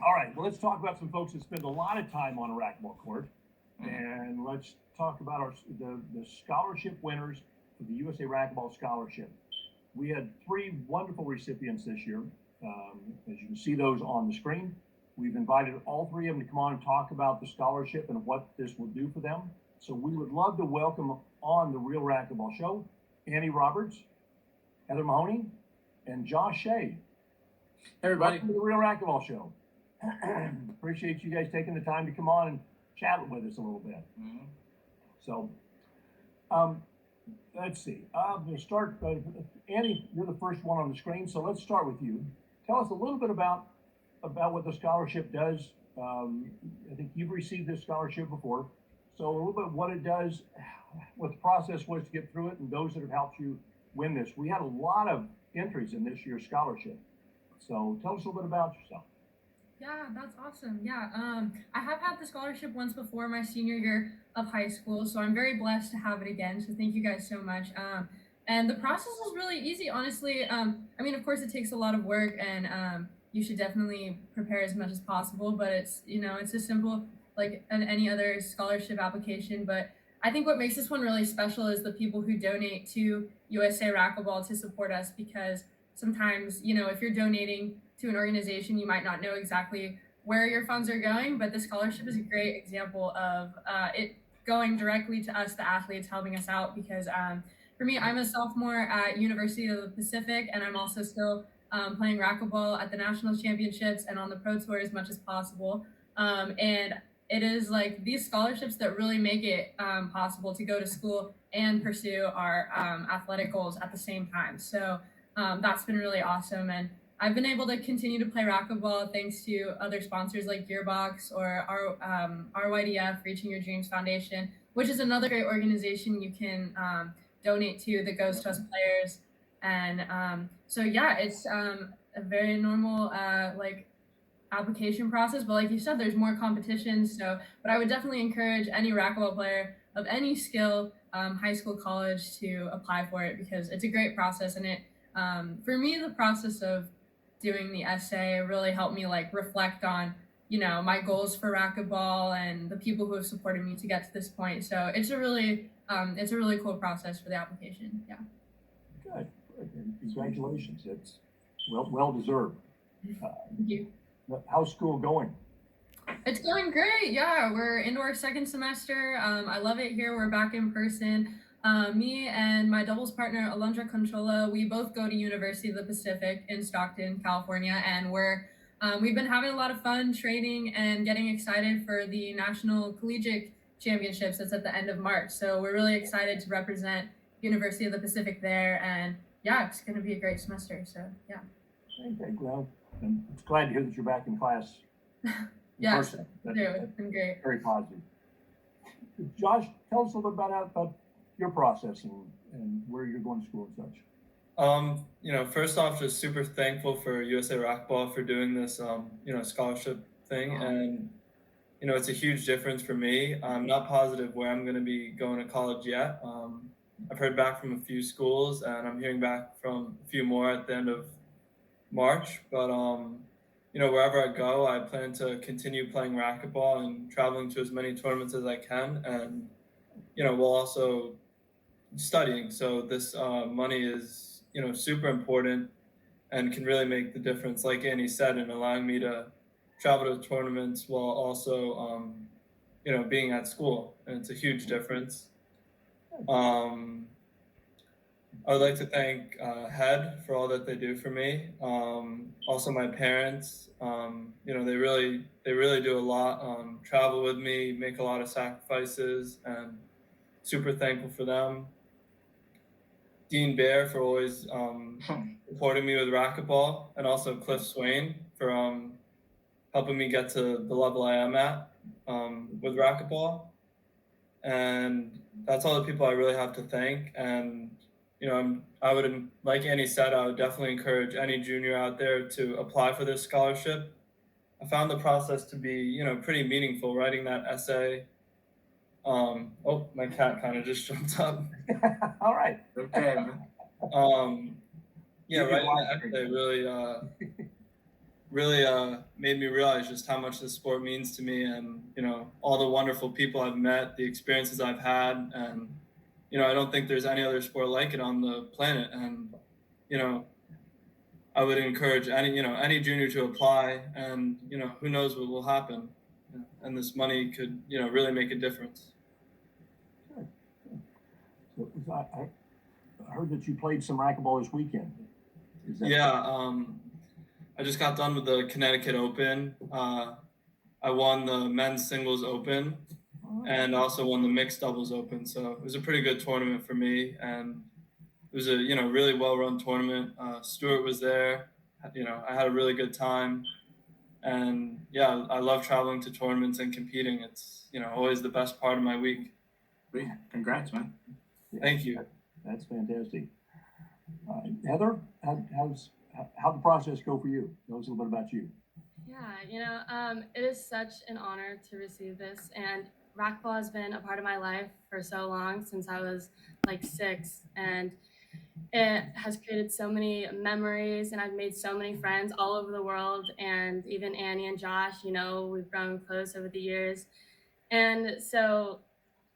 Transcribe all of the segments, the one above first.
All right, well, let's talk about some folks that spend a lot of time on a racquetball court, and let's talk about the scholarship winners for the USA Racquetball Scholarship. We had three wonderful recipients this year. As you can see those on the screen, we've invited all three of them to come on and talk about the scholarship and what this will do for them. So we would love to welcome on the Real Racquetball Show, Annie Roberts, Heather Mahoney, and Josh Shea. Hey, everybody. Welcome to the Real Racquetball Show. Appreciate you guys taking the time to come on and chat with us a little bit. Mm-hmm. So, let's see. I'm going to start. Annie, you're the first one on the screen, so let's start with you. Tell us a little bit about what the scholarship does. I think you've received this scholarship before, so a little bit what it does, what the process was to get through it, and those that have helped you win this. We had a lot of entries in this year's scholarship, so tell us a little bit about yourself. Yeah, that's awesome. Yeah, I have had the scholarship once before my senior year of high school, so I'm very blessed to have it again. So thank you guys so much. And the process is really easy, honestly. I mean, of course, it takes a lot of work, and you should definitely prepare as much as possible. But it's as simple like any other scholarship application. But I think what makes this one really special is the people who donate to USA Racquetball to support us, because sometimes, if you're donating to an organization, you might not know exactly where your funds are going, but the scholarship is a great example of it going directly to us, the athletes, helping us out. Because for me, I'm a sophomore at University of the Pacific, and I'm also still playing racquetball at the national championships and on the pro tour as much as possible. And it is like these scholarships that really make it possible to go to school and pursue our athletic goals at the same time. So that's been really awesome. And I've been able to continue to play racquetball thanks to other sponsors like Gearbox or our RYDF, Reaching Your Dreams Foundation, which is another great organization you can donate to that goes to us players. And so yeah, it's a very normal like application process. But like you said, there's more competition. So, but I would definitely encourage any racquetball player of any skill, high school, college, to apply for it, because it's a great process. And it, for me, the process of doing the essay really helped me like reflect on my goals for racquetball and the people who have supported me to get to this point. So it's a really cool process for the application. Yeah. Good. And congratulations. It's well deserved. Thank you. How's school going? It's going great. Yeah, we're into our second semester. I love it here. We're back in person. Me and my doubles partner, Alondra Conchola, we both go to University of the Pacific in Stockton, California, and we've been having a lot of fun training and getting excited for the National Collegiate Championships that's at the end of March. So we're really excited to represent University of the Pacific there, and yeah, it's going to be a great semester. So yeah. Okay, well, I'm glad to hear that you're back in class. Yes, it's been great. Very positive. Josh, tell us a little bit about your process and where you're going to school and such. First off, just super thankful for USA Racquetball for doing this, scholarship thing. And, it's a huge difference for me. I'm not positive where I'm going to be going to college yet. I've heard back from a few schools, and I'm hearing back from a few more at the end of March. But, wherever I go, I plan to continue playing racquetball and traveling to as many tournaments as I can. And, we'll also studying. So this money is, super important and can really make the difference, like Annie said, in allowing me to travel to tournaments while also, being at school. And it's a huge difference. I would like to thank Head for all that they do for me. Also my parents, they really do a lot, travel with me, make a lot of sacrifices, and super thankful for them. Dean Bear for always supporting me with racquetball, and also Cliff Swain for helping me get to the level I am at with racquetball. And that's all the people I really have to thank. And I would, like Annie said, I would definitely encourage any junior out there to apply for this scholarship. I found the process to be, pretty meaningful, writing that essay. Oh, my cat kind of just jumped up. All right. Okay. Yeah, writing that essay really really made me realize just how much this sport means to me, and all the wonderful people I've met, the experiences I've had, and I don't think there's any other sport like it on the planet. And you know I would encourage any junior to apply, and who knows what will happen, and this money could really make a difference. Good. So, I heard that you played some racquetball this weekend. Is that Yeah, I just got done with the Connecticut Open. I won the men's singles open and also won the mixed doubles open. So it was a pretty good tournament for me, and it was a really well run tournament. Stuart was there. I had a really good time, and yeah, I love traveling to tournaments and competing. It's always the best part of my week. Great. Congrats, man. Thank you. That's fantastic. Heather, how'd the process go for you? Tell us a little bit about you. Yeah, it is such an honor to receive this, and racquetball has been a part of my life for so long, since I was like 6, and it has created so many memories, and I've made so many friends all over the world, and even Annie and Josh, we've grown close over the years. And so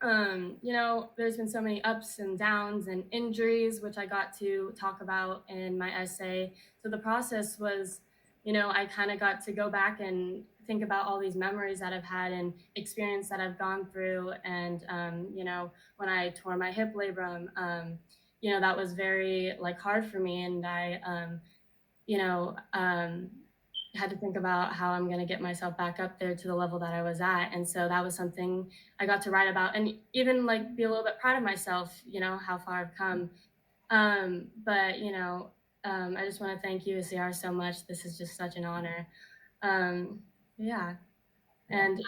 there's been so many ups and downs and injuries, which I got to talk about in my essay. So the process was, I kind of got to go back and think about all these memories that I've had and experience that I've gone through. And, when I tore my hip labrum, that was very hard for me. And I, you know, um, had to think about how I'm going to get myself back up there to the level that I was at. And so that was something I got to write about, and even be a little bit proud of myself, how far I've come. But, I just want to thank USAR so much. This is just such an honor. Um, yeah. And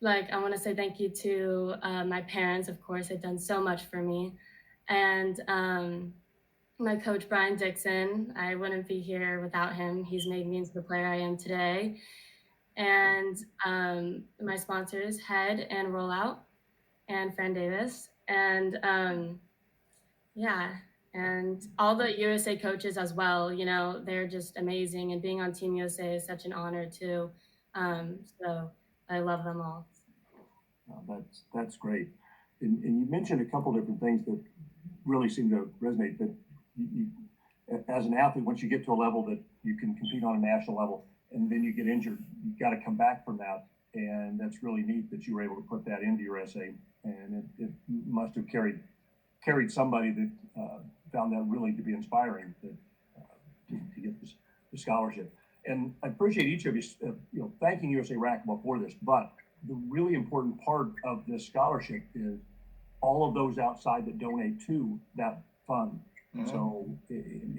I want to say thank you to my parents, of course. They've done so much for me. And my coach, Brian Dixon, I wouldn't be here without him. He's made me into the player I am today. And my sponsors, Head and Rollout, and Fran Davis. And yeah, and all the USA coaches as well, they're just amazing. And being on Team USA is such an honor too. So I love them all. That's great. And you mentioned a couple different things that really seem to resonate. That as an athlete, once you get to a level that you can compete on a national level, and then you get injured, you've got to come back from that. And that's really neat that you were able to put that into your essay. And it must have carried somebody that found that really to be inspiring, that to get the scholarship. And I appreciate each of you, thanking USA Racquetball for this. But the really important part of this scholarship is all of those outside that donate to that fund. Mm-hmm. So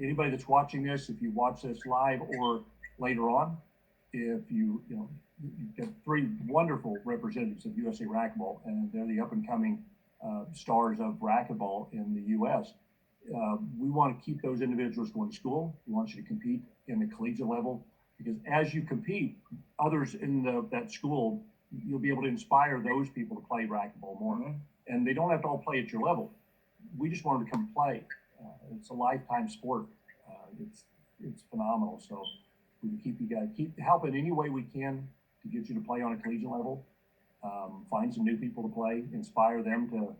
anybody that's watching this, if you watch this live or later on, if you've got 3 wonderful representatives of USA Racquetball, and they're the up and coming stars of racquetball in the U.S. We want to keep those individuals going to school. We want you to compete in the collegiate level, because as you compete, others in that school, you'll be able to inspire those people to play racquetball more. Mm-hmm. And they don't have to all play at your level. We just want them to come play. It's a lifetime sport. It's phenomenal. So we can keep helping any way we can to get you to play on a collegiate level. Find some new people to play, inspire them to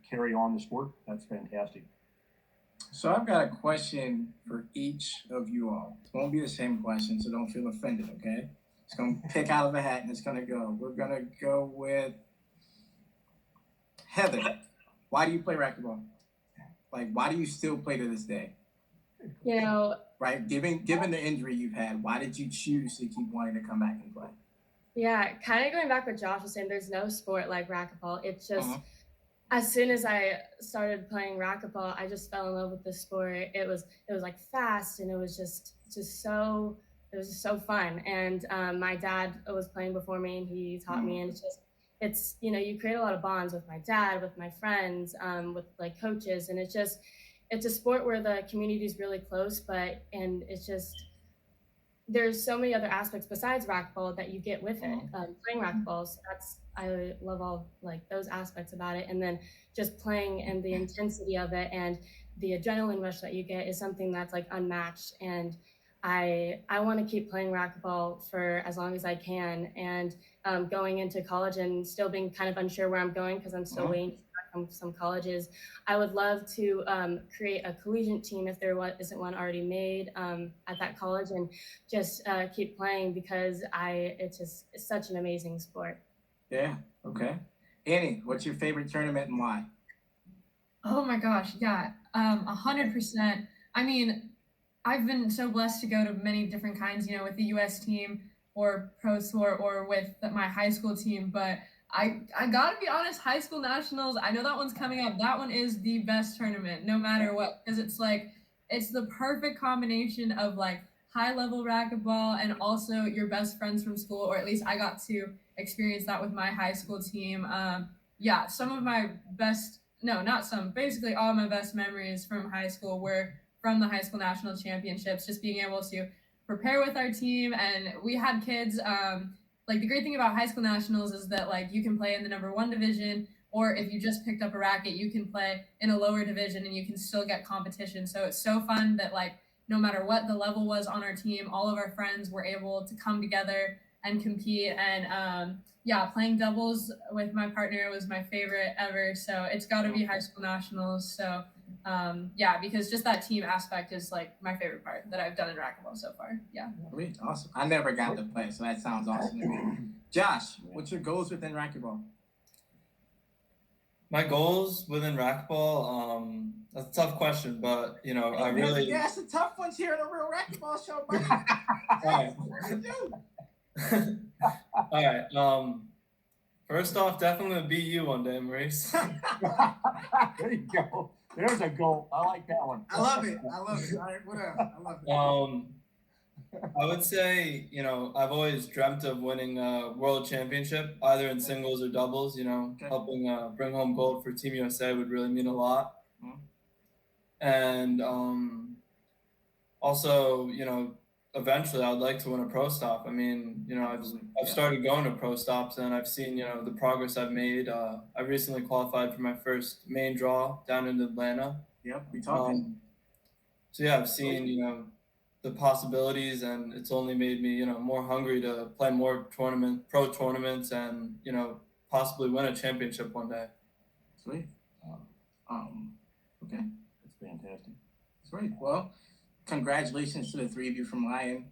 carry on the sport. That's fantastic. So I've got a question for each of you all. It won't be the same question, so don't feel offended, okay? It's going to pick out of a hat, and it's going to go. We're going to go with Heather. Why do you play racquetball? Why do you still play to this day? Right, given the injury you've had, why did you choose to keep wanting to come back and play? Yeah, kind of going back what Josh was saying, there's no sport like racquetball. It's just, as soon as I started playing racquetball, I just fell in love with the sport. It was fast, and it was just so fun. And my dad was playing before me, and he taught me, and it's you create a lot of bonds with my dad, with my friends, with coaches, and it's a sport where the community is really close, and it's just, there's so many other aspects besides racquetball that you get with it, playing racquetball. So I love all those aspects about it. And then just playing and the intensity of it and the adrenaline rush that you get is something that's unmatched. And I want to keep playing racquetball for as long as I can, and going into college and still being kind of unsure where I'm going because I'm still Mhm. waiting to hear back from some colleges. I would love to create a collegiate team if isn't one already made at that college, and just keep playing because it's such an amazing sport. Yeah. Okay. Annie, what's your favorite tournament and why? Oh my gosh, yeah, 100%. I mean, I've been so blessed to go to many different kinds, with the U.S. team or pro tour or with my high school team. But I gotta be honest, high school nationals. I know that one's coming up. That one is the best tournament, no matter what, because it's the perfect combination of like high level racquetball and also your best friends from school, or at least I got to experience that with my high school team. Yeah, some of my best, no, not some, basically all my best memories from high school were from the high school national championships, just being able to prepare with our team. And we had kids, like the great thing about high school nationals is that like you can play in the number one division, or if you just picked up a racket, you can play in a lower division and you can still get competition. So it's so fun that like no matter what the level was on our team, all of our friends were able to come together and compete. And yeah, playing doubles with my partner was my favorite ever. So it's got to be high school nationals. So yeah, because just that team aspect is like my favorite part that I've done in racquetball so far. Yeah. Sweet. Awesome. I never got to play, so that sounds awesome to me. Josh, what's your goals within racquetball? My goals within racquetball, that's a tough question, but I Hey, man, really. you ask the tough ones here in a real racquetball show, buddy. Alright. What do you do? All right. First off, definitely gonna beat you one day, Maurice. There you go. There's a goal. I like that one. I love it. I love it. All right, whatever. I love it. I would say, I've always dreamt of winning a world championship, either in singles or doubles. Helping bring home gold for Team USA would really mean a lot. Mhm. And also, eventually I'd like to win a pro stop. I mean, I've started going to pro stops and I've seen, the progress I've made. I recently qualified for my first main draw down in Atlanta. Yep, we talking. So yeah, I've seen, the possibilities, and it's only made me, more hungry to play more pro tournaments, and possibly win a championship one day. Sweet. Um, okay, That's fantastic. sweet. Well, congratulations to the three of you from Lion.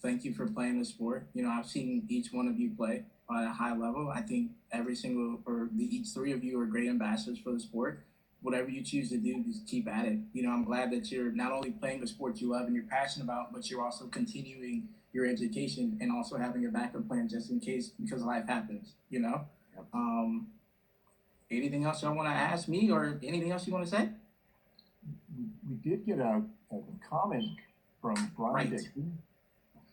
Thank you for playing the sport. I've seen each one of you play at a high level. I think each three of you are great ambassadors for the sport. Whatever you choose to do, just keep at it. I'm glad that you're not only playing the sport you love and you're passionate about, but you're also continuing your education and also having a backup plan just in case, because life happens. Yep. Anything else y'all want to ask me, or anything else you want to say? We did get a comment from Brian Right. Dixon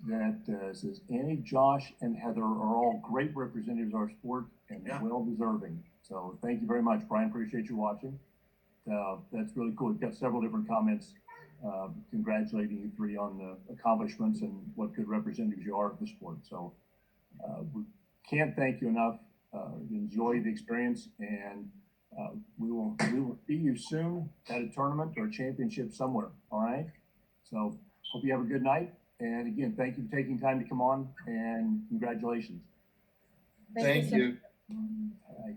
that says Annie, Josh, and Heather are all great representatives of our sport and Yeah. well deserving. So thank you very much, Brian. Appreciate you watching. That's really cool. We've got several different comments congratulating you three on the accomplishments and what good representatives you are of the sport. So we can't thank you enough. Enjoy the experience, and we will see you soon at a tournament or a championship somewhere. All right. So hope you have a good night. And again, thank you for taking time to come on, and congratulations. Thank you. All right.